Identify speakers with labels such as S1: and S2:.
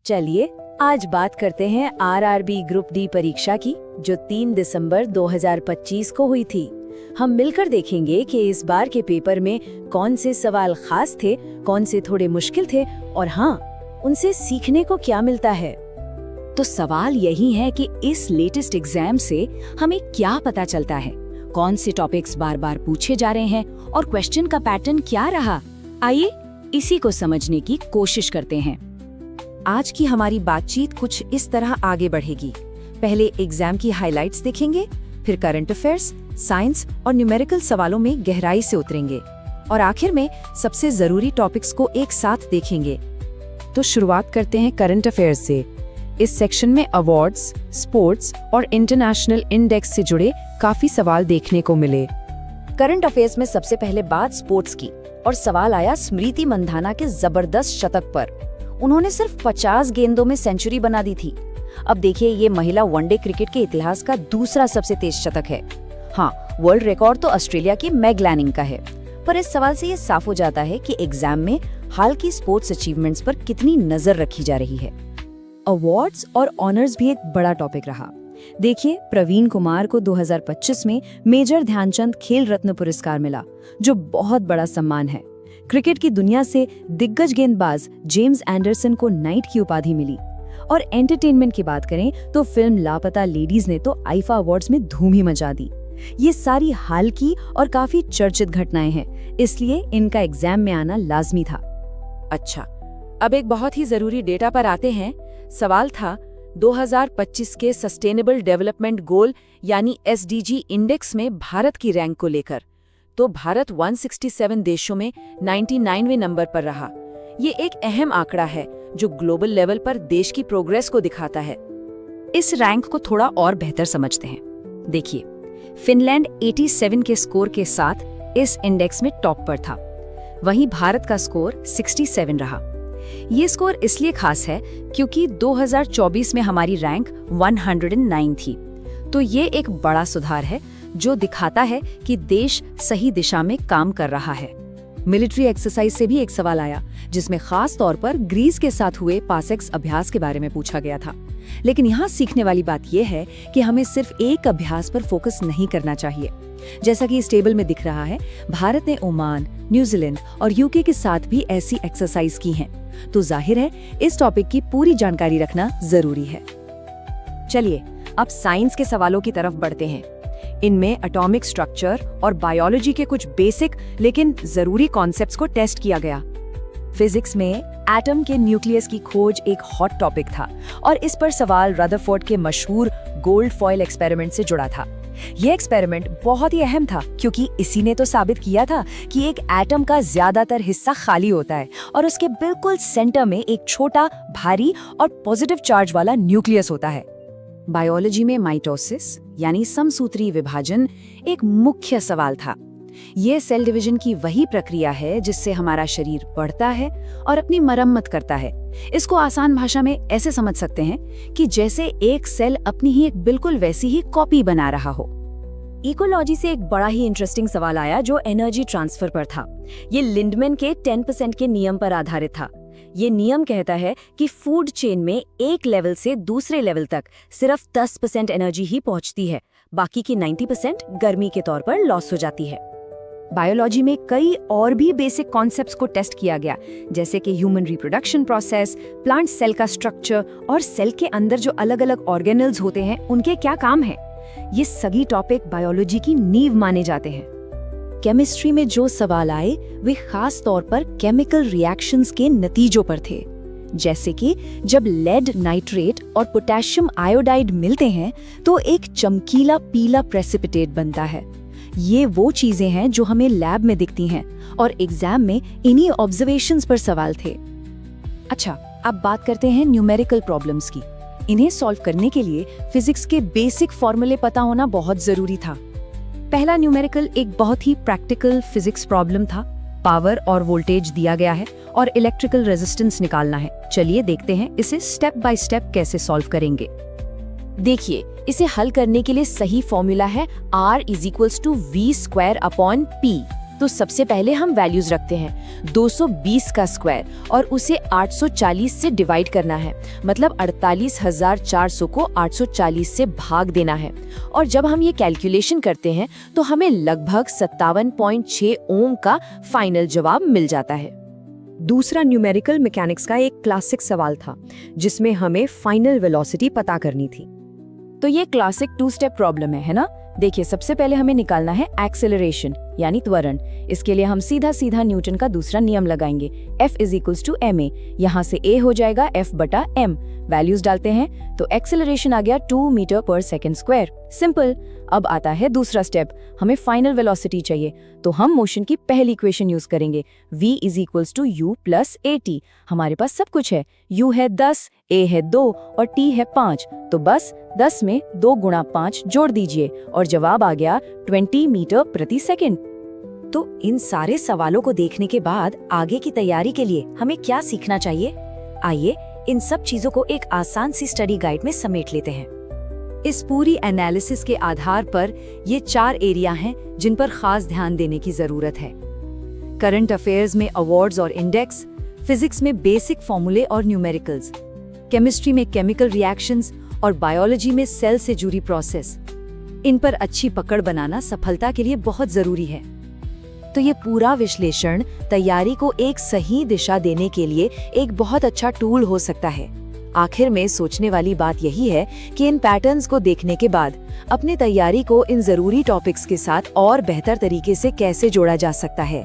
S1: चलिए आज बात करते हैं आरआरबी ग्रुप डी परीक्षा की, जो 3 दिसंबर 2025 को हुई थी। हम मिलकर देखेंगे कि इस बार के पेपर में कौन से सवाल खास थे, कौन से थोड़े मुश्किल थे और हाँ, उनसे सीखने को क्या मिलता है।
S2: तो सवाल यही है कि इस लेटेस्ट एग्जाम से हमें क्या पता चलता है, कौन से टॉपिक्स बार बार पूछे जा रहे हैं और क्वेश्चन का पैटर्न क्या रहा। आइए इसी को समझने की कोशिश करते हैं।
S1: आज की हमारी बातचीत कुछ इस तरह आगे बढ़ेगी। पहले एग्जाम की हाइलाइट्स देखेंगे, फिर करंट अफेयर्स, साइंस और न्यूमेरिकल सवालों में गहराई से उतरेंगे और आखिर में सबसे जरूरी टॉपिक्स को एक साथ देखेंगे। तो शुरुआत करते हैं करंट अफेयर्स से। इस सेक्शन में अवार्ड्स, स्पोर्ट्स और इंटरनेशनल इंडेक्स से जुड़े काफी सवाल देखने को मिले।
S2: करंट अफेयर्स में सबसे पहले बात स्पोर्ट्स की और सवाल आया स्मृति मंधाना के जबरदस्त शतक पर। उन्होंने सिर्फ 50 गेंदों में सेंचुरी बना दी थी। अब देखिए, ये महिला वनडे क्रिकेट के इतिहास का दूसरा सबसे तेज शतक है। हाँ, वर्ल्ड रिकॉर्ड तो ऑस्ट्रेलिया की मैग लैनिंग का है, पर इस सवाल से ये साफ हो जाता है कि एग्जाम में हाल की स्पोर्ट्स अचीवमेंट्स पर कितनी नजर रखी जा रही है।
S1: अवार्ड्स और ऑनर्स भी एक बड़ा टॉपिक रहा। देखिए, प्रवीण कुमार को 2025 में मेजर ध्यानचंद खेल रत्न पुरस्कार मिला, जो बहुत बड़ा सम्मान है। क्रिकेट की दुनिया से दिग्गज गेंदबाज जेम्स एंडरसन को नाइट की उपाधि मिली। और एंटरटेनमेंट की बात करें तो फिल्म लापता लेडीज ने तो आईफा अवार्ड्स में धूम ही मचा दी। ये सारी हाल की और काफी चर्चित घटनाएं हैं, इसलिए इनका एग्जाम में आना लाजमी था। अच्छा, अब एक बहुत ही जरूरी डेटा पर आते हैं। सवाल था 2025 के सस्टेनेबल डेवलपमेंट गोल यानी SDG इंडेक्स में भारत की रैंक को लेकर। तो भारत 167 देशों में 99वें नंबर पर रहा। ये एक अहम आंकड़ा है जो ग्लोबल लेवल पर देश की प्रोग्रेस को दिखाता है।
S2: इस रैंक को थोड़ा और बेहतर समझते हैं। देखिए, फिनलैंड 87 के स्कोर के साथ इस इंडेक्स में टॉप पर था, वहीं भारत का स्कोर 67 रहा। ये स्कोर इसलिए खास है क्योंकि 2024 में हमारी रैंक 109 थी। तो ये एक बड़ा सुधार है जो दिखाता है कि देश सही दिशा में काम कर रहा है।
S1: मिलिट्री एक्सरसाइज से भी एक सवाल आया, जिसमें खास तौर पर ग्रीस के साथ हुए पासेक्स अभ्यास के बारे में पूछा गया था। लेकिन यहाँ सीखने वाली बात यह है कि हमें सिर्फ एक अभ्यास पर फोकस नहीं करना चाहिए। जैसा कि इस टेबल में दिख रहा है, भारत ने ओमान, न्यूजीलैंड और यूके के साथ भी ऐसी एक्सरसाइज की हैं। तो जाहिर है इस टॉपिक की पूरी जानकारी रखना जरूरी है। चलिए अब साइंस के सवालों की तरफ बढ़ते हैं। इनमें एटॉमिक स्ट्रक्चर और बायोलॉजी के कुछ बेसिक लेकिन जरूरी कॉन्सेप्ट्स को टेस्ट किया गया। फिजिक्स में एटम के न्यूक्लियस की खोज एक हॉट टॉपिक था और इस पर सवाल रदरफोर्ड के मशहूर गोल्ड फॉयल एक्सपेरिमेंट से जुड़ा था। यह एक्सपेरिमेंट बहुत ही अहम था क्योंकि इसी ने तो साबित किया था कि एक एटम का ज्यादातर हिस्सा खाली होता है और उसके बिल्कुल सेंटर में एक छोटा, भारी और पॉजिटिव चार्ज वाला न्यूक्लियस होता है। बायोलॉजी में माइटोसिस यानी समसूत्री विभाजन एक मुख्य सवाल था। ये सेल डिवीजन की वही प्रक्रिया है जिससे हमारा शरीर बढ़ता है और अपनी मरम्मत करता है। इसको आसान भाषा में ऐसे समझ सकते हैं कि जैसे एक सेल अपनी ही एक बिल्कुल वैसी ही कॉपी बना रहा हो। इकोलॉजी से एक बड़ा ही इंटरेस्टिंग सवाल आया जो एनर्जी ट्रांसफर पर था। ये लिंडमैन के 10% के नियम पर आधारित था। ये नियम कहता है कि फूड चेन में एक लेवल से दूसरे लेवल तक सिर्फ 10% एनर्जी ही पहुंचती है, बाकी की 90% गर्मी के तौर पर लॉस हो जाती है। बायोलॉजी में कई और भी बेसिक कॉन्सेप्ट्स को टेस्ट किया गया, जैसे कि human reproduction process, plant cell का स्ट्रक्चर और सेल के अंदर जो अलग अलग ऑर्गेनल्स होते हैं उनके क्या काम है। ये सभी टॉपिक बायोलॉजी की नींव माने जाते हैं। केमिस्ट्री में जो सवाल आए वे खास तौर पर केमिकल रिएक्शंस के नतीजों पर थे, जैसे कि जब लेड नाइट्रेट और पोटेशियम आयोडाइड मिलते हैं तो एक चमकीला पीला प्रेसिपिटेट बनता है। ये वो चीजें हैं जो हमें लैब में दिखती हैं और एग्जाम में इन्हीं ऑब्जर्वेशंस पर सवाल थे। अच्छा, अब बात करते हैं न्यूमेरिकल प्रॉब्लम्स की। इन्हें सॉल्व करने के लिए फिजिक्स के बेसिक फॉर्मूले पता होना बहुत जरूरी था। पहला न्यूमेरिकल एक बहुत ही प्रैक्टिकल फिजिक्स प्रॉब्लम था। पावर और वोल्टेज दिया गया है और इलेक्ट्रिकल रेजिस्टेंस निकालना है। चलिए देखते हैं इसे स्टेप बाय स्टेप कैसे सॉल्व करेंगे। देखिए, इसे हल करने के लिए सही फॉर्मूला है R = V² अपॉन P।
S2: तो सबसे पहले हम वैल्यूज रखते हैं 220 का स्क्वायर और उसे 840 से डिवाइड करना है, मतलब 48,400 को 840 से भाग देना है। और जब हम ये कैलकुलेशन करते हैं तो हमें लगभग 57.6 ओम का फाइनल जवाब मिल जाता है।
S3: दूसरा न्यूमेरिकल मैकेनिक्स का एक क्लासिक सवाल था जिसमें हमें फाइनल वेलोसिटी पता करनी थी।
S2: तो ये क्लासिक 2 स्टेप प्रॉब्लम है ना? देखिए, सबसे पहले हमें निकालना है एक्सेलरेशन यानी त्वरण। इसके लिए हम सीधा सीधा न्यूटन का दूसरा नियम लगाएंगे, F = ma। यहाँ से a हो जाएगा F/m। वैल्यूज डालते हैं तो एक्सेलरेशन आ गया 2 मीटर पर सेकेंड स्क्वायर। सिंपल। अब आता है दूसरा स्टेप, हमें फाइनल वेलोसिटी चाहिए, तो हम मोशन की पहली इक्वेशन यूज करेंगे, v = u + at। हमारे पास सब कुछ है, u है 10, a है 2 और t है 5, तो बस 10 में 2 × 5 जोड़ दीजिए और जवाब आ गया 20 मीटर प्रति सेकेंड।
S1: तो इन सारे सवालों को देखने के बाद आगे की तैयारी के लिए हमें क्या सीखना चाहिए? आइए इन सब चीजों को एक आसान सी स्टडी गाइड में समेट लेते हैं। इस पूरी एनालिसिस के आधार पर ये 4 एरिया हैं जिन पर खास ध्यान देने की जरूरत है। करंट अफेयर्स में अवार्ड्स और इंडेक्स, फिजिक्स में बेसिक फॉर्मूले और न्यूमेरिकल्स, केमिस्ट्री में केमिकल रिएक्शंस और बायोलॉजी में सेल से जुड़ी प्रोसेस। इन पर अच्छी पकड़ बनाना सफलता के लिए बहुत जरूरी है। तो ये पूरा विश्लेषण तैयारी को एक सही दिशा देने के लिए एक बहुत अच्छा टूल हो सकता है। आखिर में सोचने वाली बात यही है कि इन पैटर्न्स को देखने के बाद अपनी तैयारी को इन जरूरी टॉपिक्स के साथ और बेहतर तरीके से कैसे जोड़ा जा सकता है।